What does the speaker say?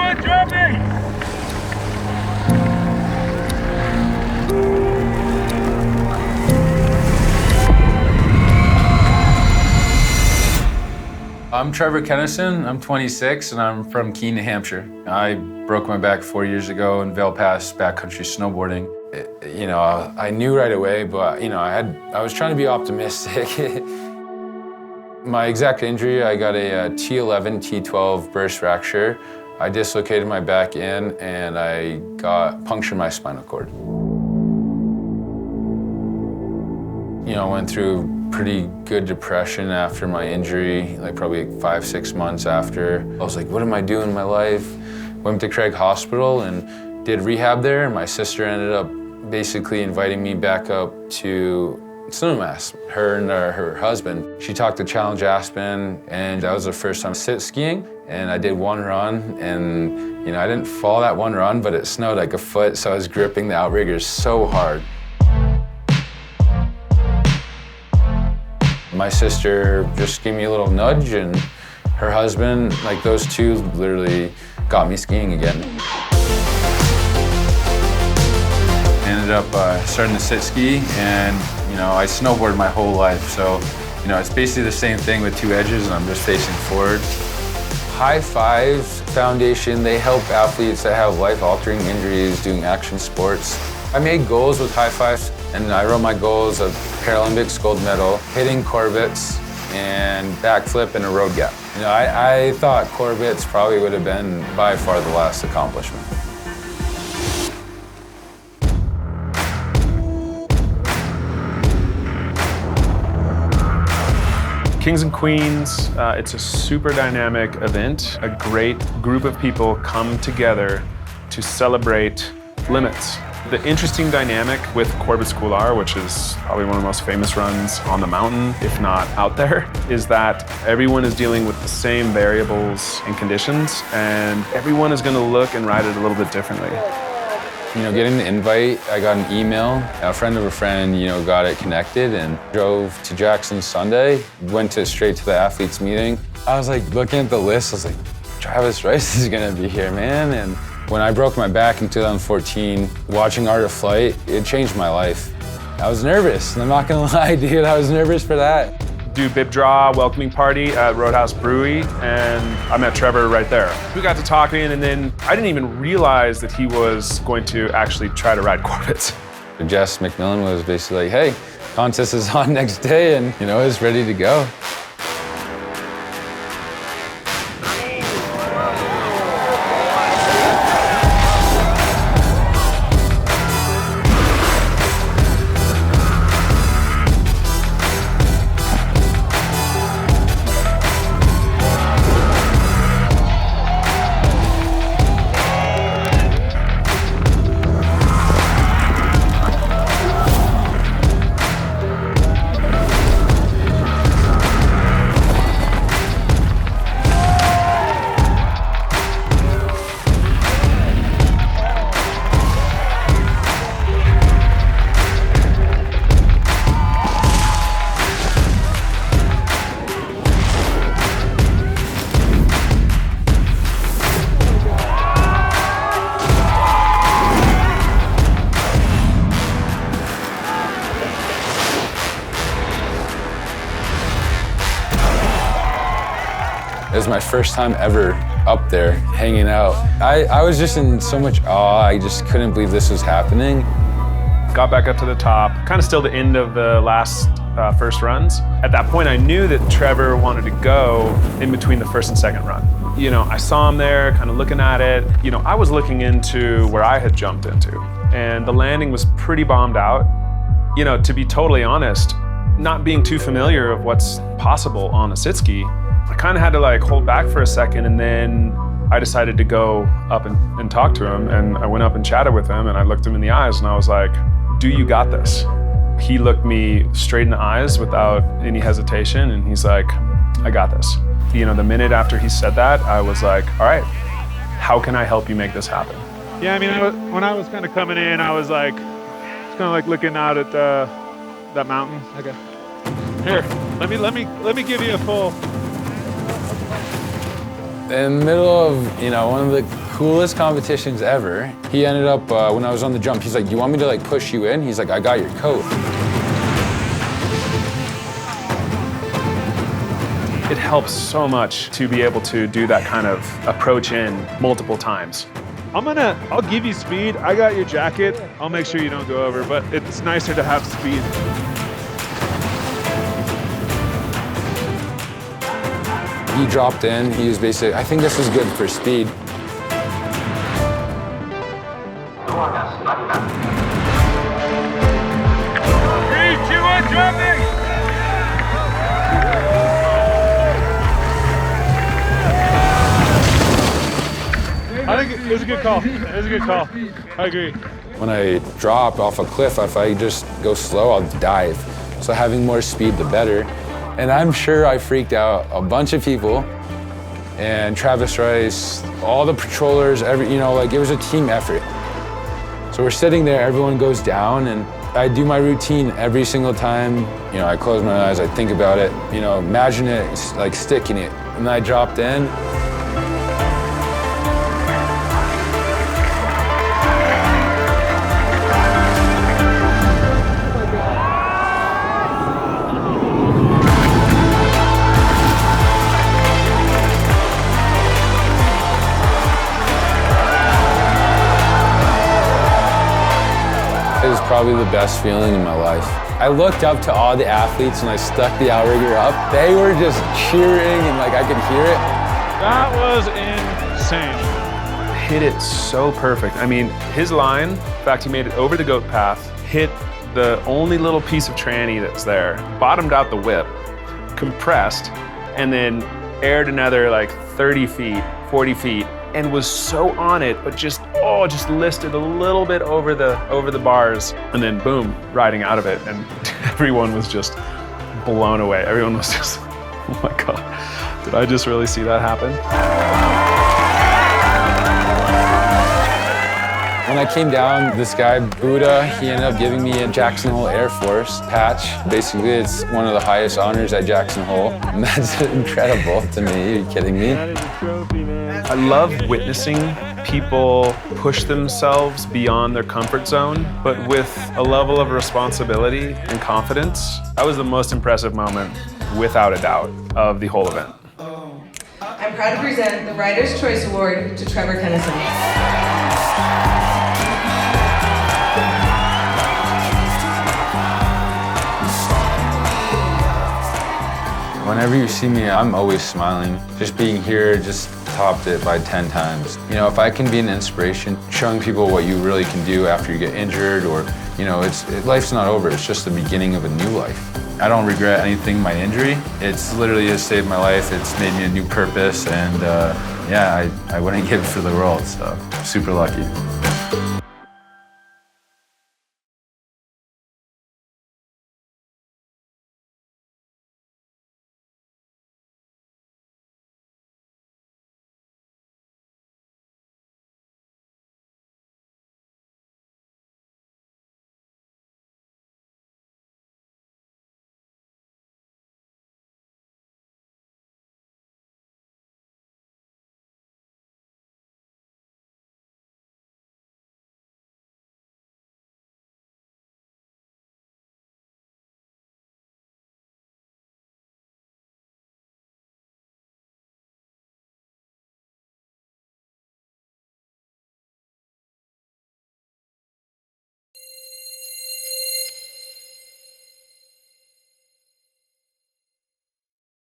on, dropping! I'm Trevor Kennison. I'm 26 and I'm from Keene, New Hampshire. I broke my back 4 years ago in Vail Pass backcountry snowboarding. I knew right away, but I was trying to be optimistic. My exact injury, I got a T11, T12 burst fracture. I dislocated my back in and I punctured my spinal cord. I went through pretty good depression after my injury, like probably 5-6 months after. I was like, what am I doing in my life? Went to Craig Hospital and did rehab there. And my sister ended up basically inviting me back up to Snowmass, her and her husband. She talked to Challenge Aspen, and that was the first time sit skiing. And I did one run, and I didn't fall that one run, but it snowed like a foot, so I was gripping the outriggers so hard. My sister just gave me a little nudge, and her husband, like those two literally got me skiing again. Ended up starting to sit ski, and I snowboarded my whole life, so it's basically the same thing with two edges, and I'm just facing forward. High Fives Foundation, they help athletes that have life-altering injuries doing action sports. I made goals with High Fives, and I wrote my goals of Paralympics gold medal, hitting Corbet's, and backflip and a road gap. I thought Corbet's probably would have been by far the last accomplishment. Kings and Queens, it's a super dynamic event. A great group of people come together to celebrate limits. The interesting dynamic with Corbet'S Couloir, which is probably one of the most famous runs on the mountain, if not out there, is that everyone is dealing with the same variables and conditions, and everyone is going to look and ride it a little bit differently. Getting the invite, I got an email. A friend of a friend, got it connected and drove to Jackson Sunday, went straight to the athletes meeting. I was like looking at the list, I was like, Travis Rice is gonna be here, man. And when I broke my back in 2014, watching Art of Flight, it changed my life. I was nervous, and I'm not gonna lie, dude, I was nervous for that. Do bib draw welcoming party at Roadhouse Brewery, and I met Trevor right there. We got to talking, and then I didn't even realize that he was going to actually try to ride Corbet's. Jess McMillan was basically like, hey, contest is on next day, and it's ready to go. It was my first time ever up there, hanging out. I was just in so much awe, I just couldn't believe this was happening. Got back up to the top, kind of still the end of the last first runs. At that point, I knew that Trevor wanted to go in between the first and second run. I saw him there, kind of looking at it. I was looking into where I had jumped into, and the landing was pretty bombed out. To be totally honest, not being too familiar of what's possible on a sit ski, I kind of had to hold back for a second, and then I decided to go up and talk to him, and I went up and chatted with him, and I looked him in the eyes, and I was like, do you got this? He looked me straight in the eyes without any hesitation, and he's like, I got this. The minute after he said that, I was like, all right, how can I help you make this happen? Yeah, I mean, when I was kind of coming in, I was like, looking out at that mountain. Okay. Here, let me give you a full. In the middle of, one of the coolest competitions ever. He ended up, when I was on the jump, he's like, "Do you want me to like push you in?" He's like, "I got your coat." It helps so much to be able to do that kind of approach in multiple times. I'll give you speed. I got your jacket. I'll make sure you don't go over, but it's nicer to have speed. He dropped in, he was basically, I think this is good for speed. 3, 2, 1, dropping! I think it was a good call. It was a good call. I agree. When I drop off a cliff, if I just go slow, I'll dive. So having more speed, the better. And I'm sure I freaked out a bunch of people, and Travis Rice, all the patrollers, it was a team effort. So we're sitting there, everyone goes down, and I do my routine every single time. I close my eyes, I think about it, imagine it, like sticking it. And then I dropped in. It was probably the best feeling in my life. I looked up to all the athletes and I stuck the outrigger up. They were just cheering and I could hear it. That was insane. Hit it so perfect. I mean, his line, in fact, he made it over the goat path, hit the only little piece of tranny that's there, bottomed out the whip, compressed, and then aired another 30 feet, 40 feet, and was so on it, but just listed a little bit over the bars, and then boom, riding out of it, and everyone was just blown away. Everyone was just, oh my God, did I just really see that happen? When I came down, this guy, Buddha, he ended up giving me a Jackson Hole Air Force patch. Basically, it's one of the highest honors at Jackson Hole, and that's incredible to me. Are you kidding me? That is a trophy, man. I love witnessing people push themselves beyond their comfort zone, but with a level of responsibility and confidence. That was the most impressive moment, without a doubt, of the whole event. I'm proud to present the Writer's Choice Award to Trevor Kennison. Whenever you see me, I'm always smiling. Just being here just topped it by 10 times. If I can be an inspiration, showing people what you really can do after you get injured, or, life's not over, it's just the beginning of a new life. I don't regret anything, my injury. It's literally has saved my life. It's made me a new purpose, and I wouldn't give it for the world, so super lucky.